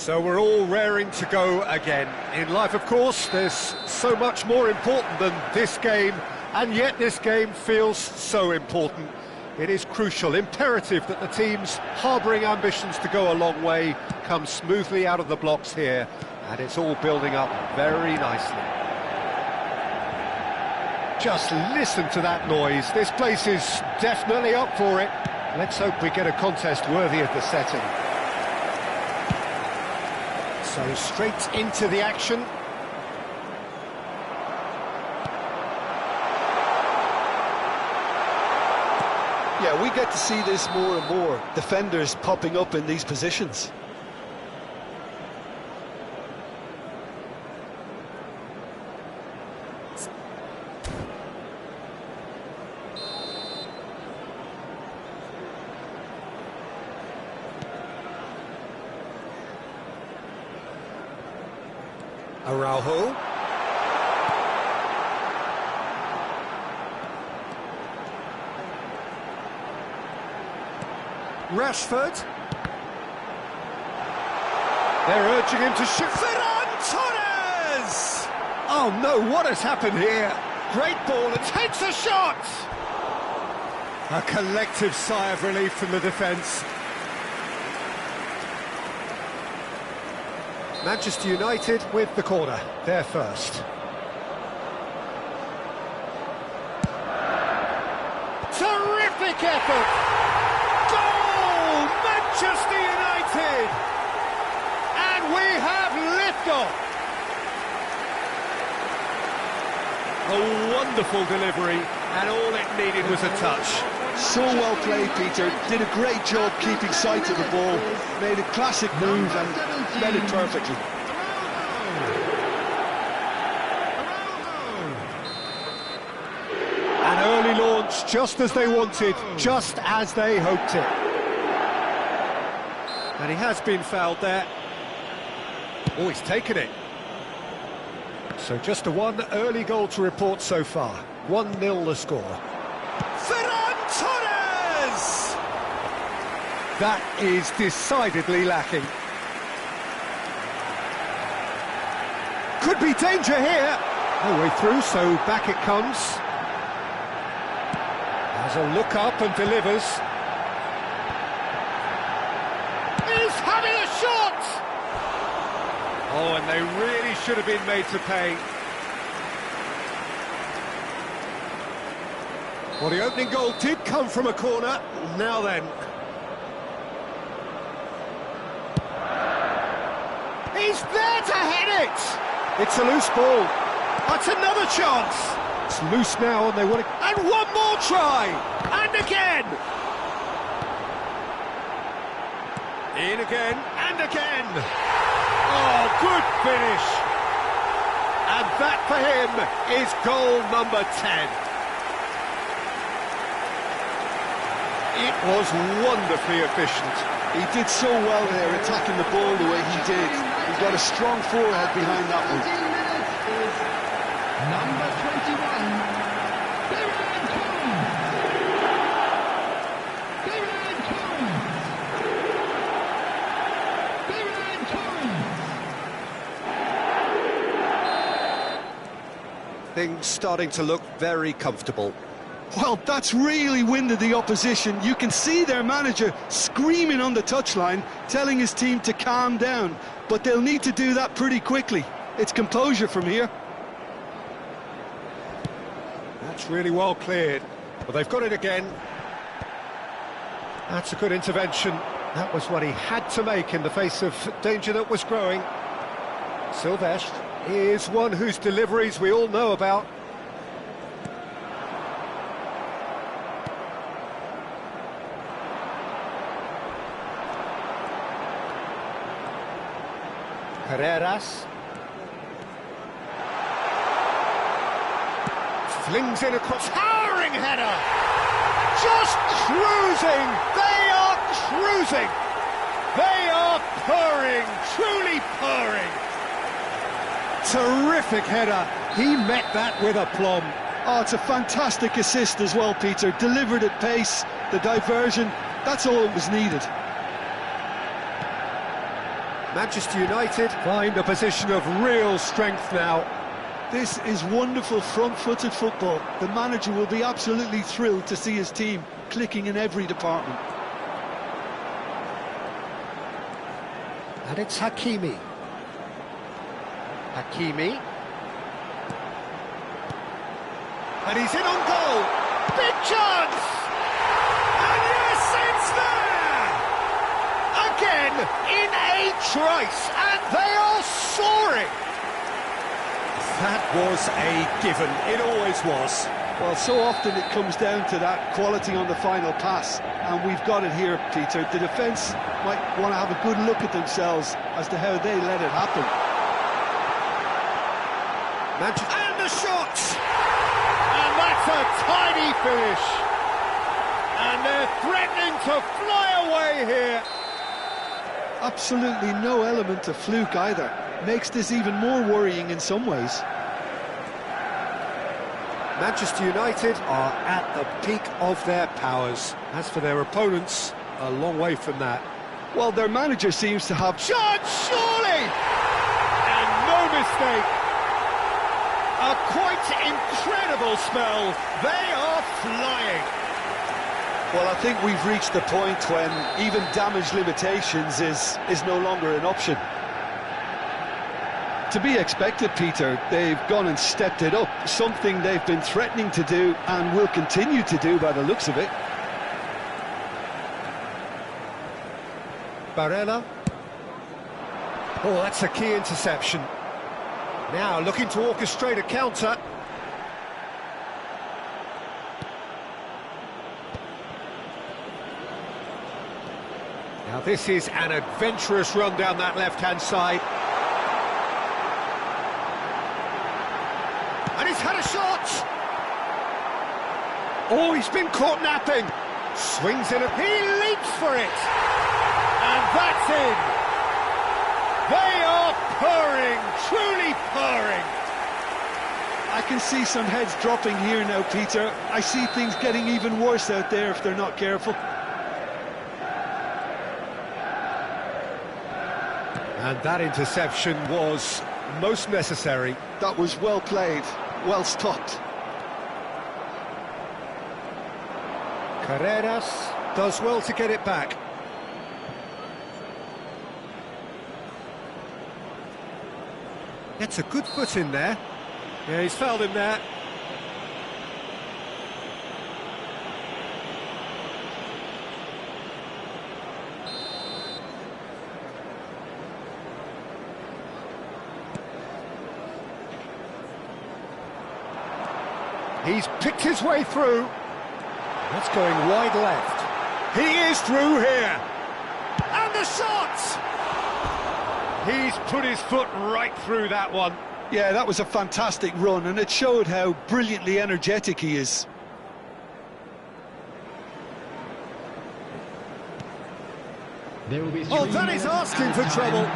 So we're all raring to go again. In life, of course, there's so much more important than this game, and yet this game feels so important. It is crucial, imperative that the teams harbouring ambitions to go a long way come smoothly out of the blocks here, and it's all building up very nicely. Just listen to that noise. This place is definitely up for it. Let's hope we get a contest worthy of the setting. So straight into the action. Yeah, we get to see this more and more. Defenders popping up in these positions. Araujo. Rashford. They're urging him to shoot. Ferran Torres! Oh no, what has happened here? Great ball and takes a shot! A collective sigh of relief from the defence. Manchester United with the corner, they're first. Terrific effort! Goal! Manchester United! And we have liftoff! A wonderful delivery, and all it needed was a touch. So well played, Peter. Did a great job keeping sight of the ball. Made a classic move and read it perfectly. An early launch, just as they wanted, just as they hoped it. And he has been fouled there. Oh, he's taken it. So just a one early goal to report so far. 1-0 the score. Ferran Torres! That is decidedly lacking. Could be danger here. No way through, so back it comes. Has a look up and delivers. He's having a shot! Oh, and they really should have been made to pay. Well, the opening goal did come from a corner. Now then. He's there to head it! It's a loose ball. That's another chance. It's loose now and they want it. And one more try! And again! In again, and again! Oh, good finish! And that for him is goal number 10. It was wonderfully efficient. He did so well there, attacking the ball the way he did. He's got a strong forehead behind that one. Number 21, Things starting to look very comfortable. Well, that's really winded the opposition. You can see their manager screaming on the touchline, telling his team to calm down. But they'll need to do that pretty quickly. It's composure from here. That's really well cleared. But they've got it again. That's a good intervention. That was what he had to make in the face of danger that was growing. Silvestre is one whose deliveries we all know about. Carreras. Flings in across. Towering header! Just cruising! They are cruising! They are purring, truly purring! Terrific header. He met that with aplomb. Oh, it's a fantastic assist as well, Peter. Delivered at pace, the diversion, that's all that was needed. Manchester United find a position of real strength now. This is wonderful front-footed football. The manager will be absolutely thrilled to see his team clicking in every department. And it's Hakimi. Hakimi. And he's in on goal. Big chance! And yes, it's there! Again, in a trice, and they are soaring! That was a given, it always was. Well, so often it comes down to that quality on the final pass, and we've got it here, Peter. The defence might want to have a good look at themselves as to how they let it happen. And the shot! And that's a tiny finish! And they're threatening to fly away here! Absolutely no element of fluke either. Makes this even more worrying in some ways. Manchester United are at the peak of their powers. As for their opponents, a long way from that. Well, their manager seems to have... Chance, surely! And no mistake! A quite incredible spell. They are flying. Well, I think we've reached the point when even damage limitations is no longer an option. To be expected, Peter. They've gone and stepped it up, something they've been threatening to do and will continue to do by the looks of it. Barella. Oh, that's a key interception. Now looking to orchestrate a counter. Now this is an adventurous run down that left-hand side. And he's had a shot! Oh, he's been caught napping! Swings in, he leaps for it! And that's in! They are purring, truly purring! I can see some heads dropping here now, Peter. I see things getting even worse out there if they're not careful. And that interception was most necessary. That was well played, well stopped. Carreras does well to get it back. Gets a good foot in there. Yeah, he's fouled him there. He's picked his way through. That's going wide left. He is through here. And the shot! He's put his foot right through that one. Yeah, that was a fantastic run, and it showed how brilliantly energetic he is. Oh, that is asking for trouble.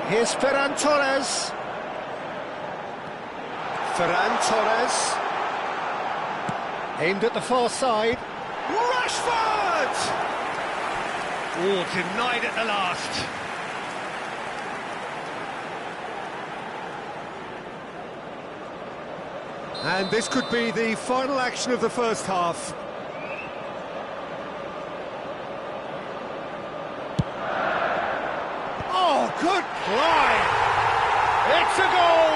Here's Ferran Torres. Ferran Torres. Aimed at the far side. Rashford! Oh, denied at the last. And this could be the final action of the first half. Good climb! It's a goal!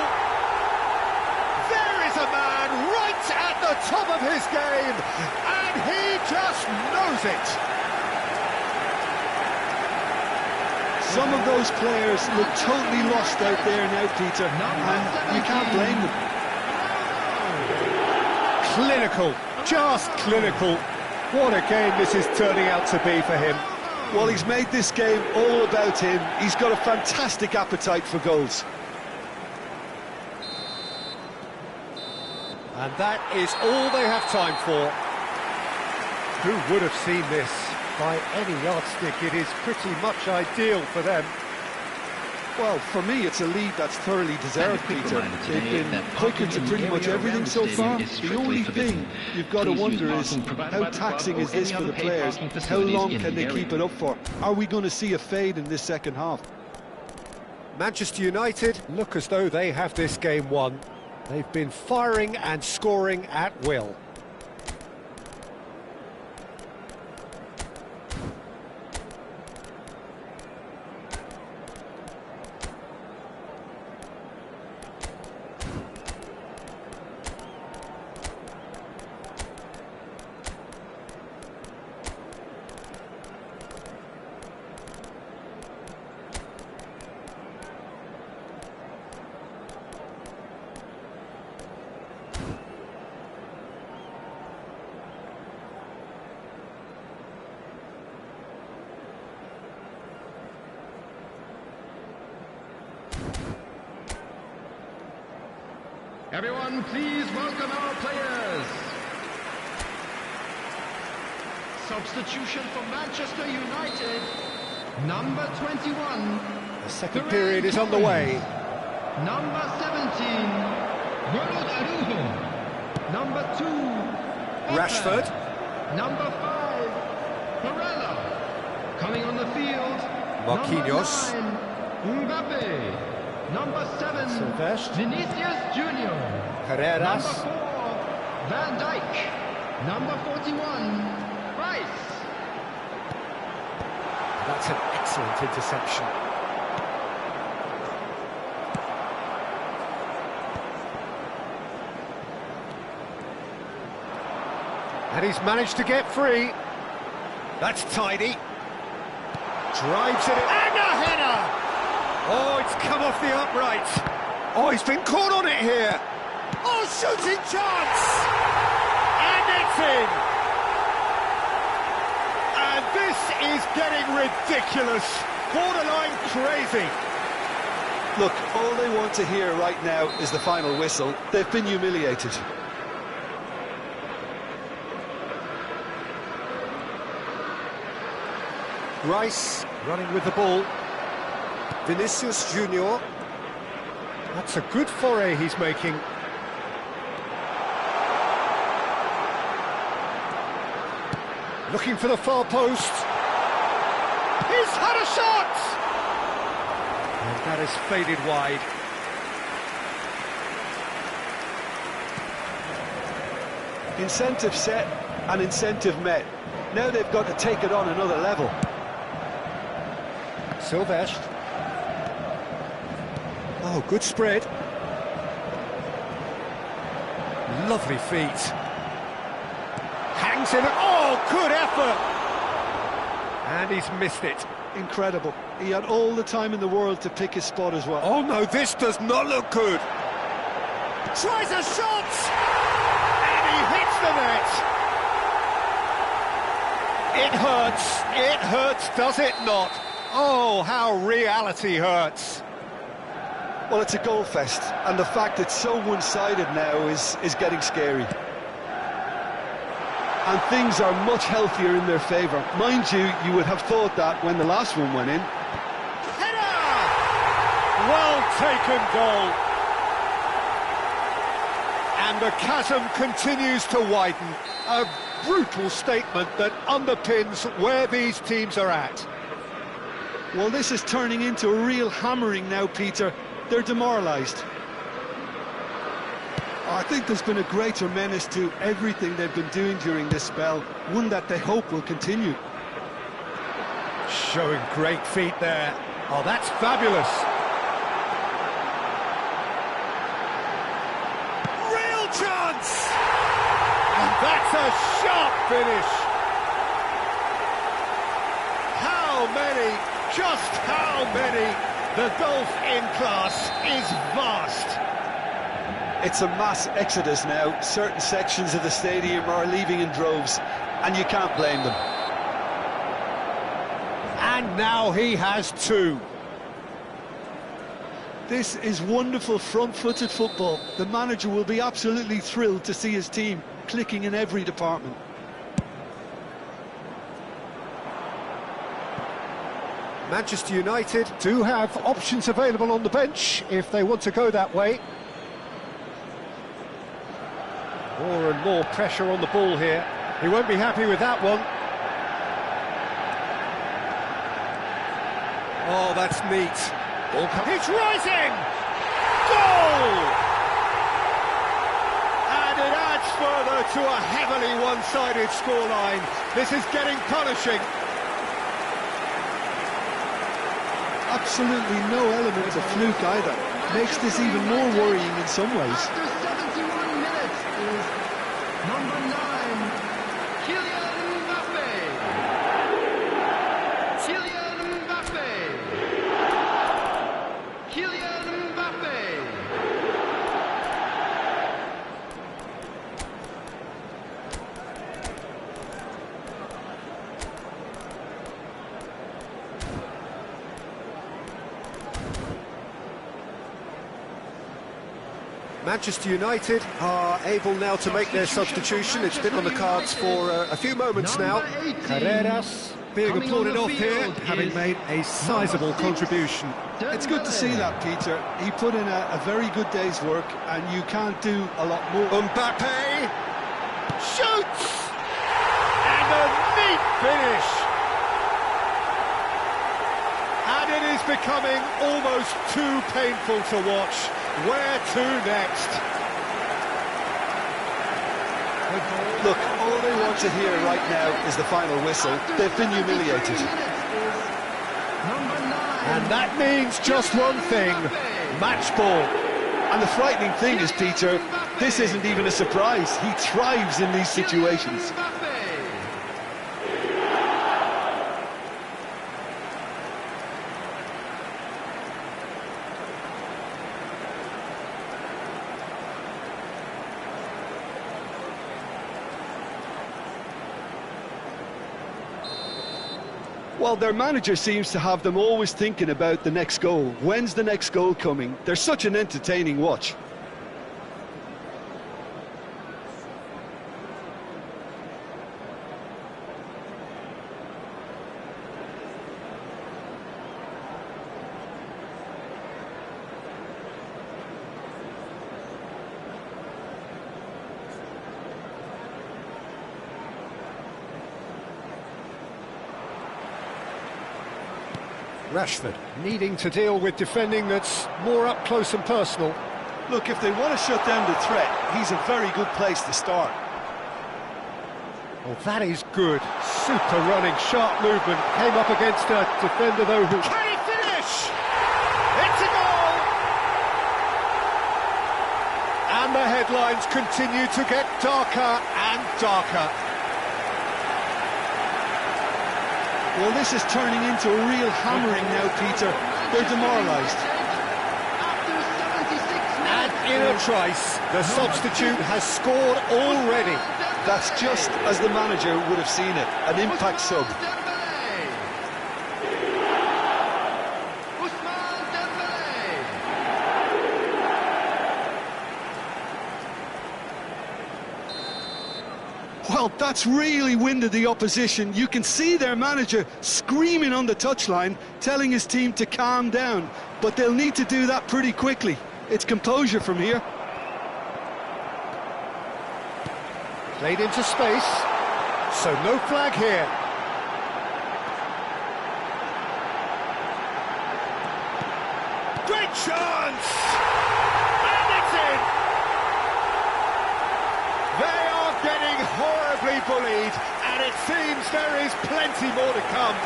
There is a man right at the top of his game, and he just knows it! Some of those players look totally lost out there now, Peter, and you can't blame them. Clinical, just clinical. What a game this is turning out to be for him. Well, he's made this game all about him. He's got a fantastic appetite for goals. And that is all they have time for. Who would have seen this? By any yardstick, it is pretty much ideal for them. Well, for me, it's a lead that's thoroughly deserved, Peter. They've been quick into pretty much everything so far. The only thing you've got to wonder is, how taxing is this for the players? How long can they keep it up for? Are we going to see a fade in this second half? Manchester United look as though they have this game won. They've been firing and scoring at will. Everyone, please welcome our players. Substitution for Manchester United, number 21. The second period is on the way. Number 17, Ronald Araujo. Number 2, Rashford. Number 5, Barella. Coming on the field, Marquinhos. Number 9, Mbappe. Number 7, Silvestre. Vinicius Junior. Carreras. Number 4, Van Dijk. Number 41, Rice. That's an excellent interception. And he's managed to get free. That's tidy. Drives it in. And a header! Oh, it's come off the upright. Oh, he's been caught on it here. Oh, shooting chance! And it's in! And this is getting ridiculous. Borderline crazy. Look, all they want to hear right now is the final whistle. They've been humiliated. Rice running with the ball. Vinicius Junior. That's a good foray he's making. Looking for the far post. He's had a shot! And that is faded wide. Incentive set and incentive met. Now they've got to take it on another level. Silvestre. Oh, good spread. Lovely feet. Hangs in. Oh, good effort! And he's missed it. Incredible. He had all the time in the world to pick his spot as well. Oh no, this does not look good. Tries a shot! And he hits the net. It hurts, does it not? Oh, how reality hurts. Well, it's a goal fest, and the fact it's so one-sided now is getting scary. And things are much healthier in their favour. Mind you, you would have thought that when the last one went in. Header! Well taken goal. And the chasm continues to widen. A brutal statement that underpins where these teams are at. Well, this is turning into a real hammering now, Peter. They're demoralised. I think there's been a greater menace to everything they've been doing during this spell, one that they hope will continue. Showing great feet there. Oh, that's fabulous. Real chance! And that's a sharp finish. How many, just how many? The gulf in class is vast. It's a mass exodus now. Certain sections of the stadium are leaving in droves, and you can't blame them. And now he has two. This is wonderful front-footed football. The manager will be absolutely thrilled to see his team clicking in every department. Manchester United do have options available on the bench if they want to go that way. More and more pressure on the ball here. He won't be happy with that one. Oh, that's neat. It's rising! Goal! And it adds further to a heavily one-sided scoreline. This is getting punishing. Absolutely no element of fluke either. Makes this even more worrying in some ways. After 71 minutes is number 9, Kylian Mbappe. Kylian Mbappe. Kylian Mbappe. Manchester United are able now to make their substitution. It's been on the cards for a few moments now. Carreras being applauded off here, having made a sizable contribution. It's good to see that, Peter. He put in a very good day's work, and you can't do a lot more. Mbappe shoots! And a neat finish! And it is becoming almost too painful to watch. Where to next? Look, all they want to hear right now is the final whistle. They've been humiliated. And that means just one thing, match ball. And the frightening thing is, Peter, this isn't even a surprise. He thrives in these situations. Well, their manager seems to have them always thinking about the next goal. When's the next goal coming? They're such an entertaining watch. Rashford needing to deal with defending that's more up close and personal. Look, if they want to shut down the threat, he's a very good place to start. Well, that is good. Super running, sharp movement. Came up against a defender, though, who... Can he finish? It's a goal! And the headlines continue to get darker and darker. Well, this is turning into a real hammering now, Peter. They're demoralised. And in a trice, the substitute has scored already. That's just as the manager would have seen it, an impact sub. Well, that's really winded the opposition. You can see their manager screaming on the touchline, telling his team to calm down. But they'll need to do that pretty quickly. It's composure from here. Played into space, so no flag here. Great chance! And it's in! They are getting horribly bullied, and it seems there is plenty more to come.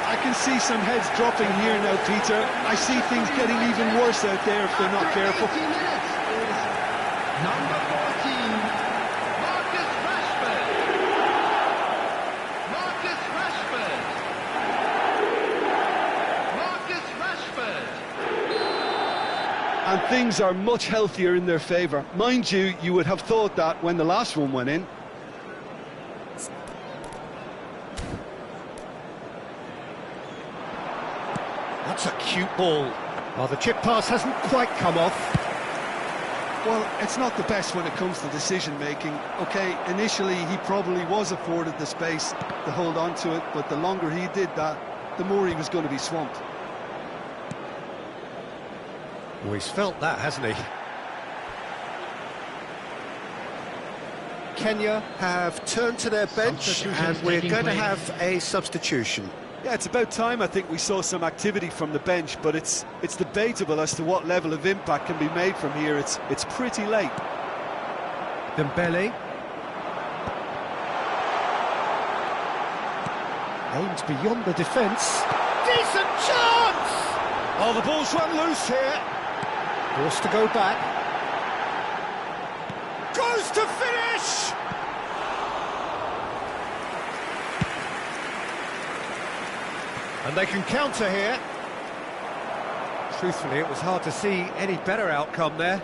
I can see some heads dropping here now, Peter. I see things getting even worse out there if they're not careful. Number 14, Marcus Rashford. Marcus Rashford. Marcus Rashford. And things are much healthier in their favour. Mind you, you would have thought that when the last one went in. That's a cute ball. Well, the chip pass hasn't quite come off. Well, it's not the best when it comes to decision-making. OK, initially he probably was afforded the space to hold on to it, but the longer he did that, the more he was going to be swamped. Well, he's felt that, hasn't he? Kenya have turned to their bench, and we're going to have a substitution. Yeah, it's about time I think we saw some activity from the bench, but it's debatable as to what level of impact can be made from here. It's pretty late. Dembele. Aimed beyond the defence. Decent chance! Oh, the ball's run loose here. Forced to go back. Goes to finish! And they can counter here. Truthfully, it was hard to see any better outcome there.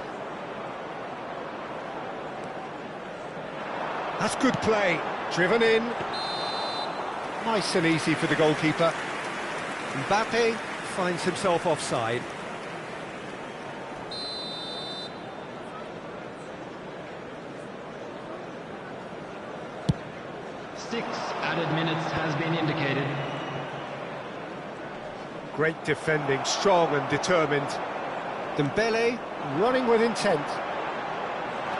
That's good play. Driven in. Nice and easy for the goalkeeper. Mbappe finds himself offside. Six added minutes has been indicated. Great defending, strong and determined. Dembele running with intent.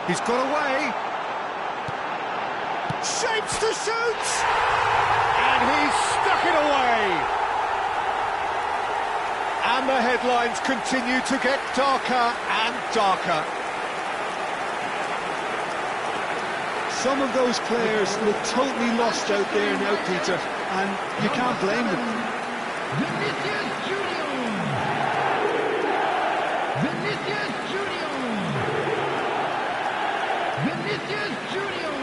He's got away. Shapes to shoot! And he's stuck it away. And the headlines continue to get darker and darker. Some of those players look totally lost out there now, Peter, and you can't blame them. Vinicius Junior! Vinicius Junior! Vinicius Junior!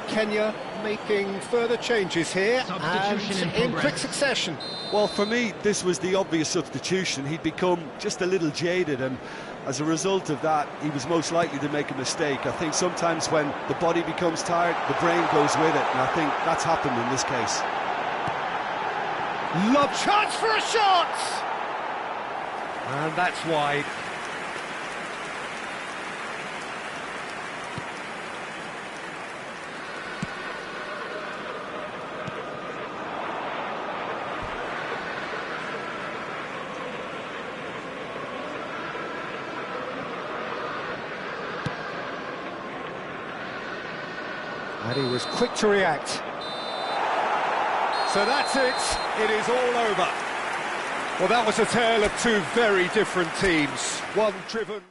Kenya making further changes here and in quick succession. Well, for me, this was the obvious substitution. He'd become just a little jaded, and as a result of that, he was most likely to make a mistake. I think sometimes when the body becomes tired, the brain goes with it, and I think that's happened in this case. Lob chance for a shot! And that's wide. And he was quick to react. So that's it. It is all over. Well, that was a tale of two very different teams. One driven...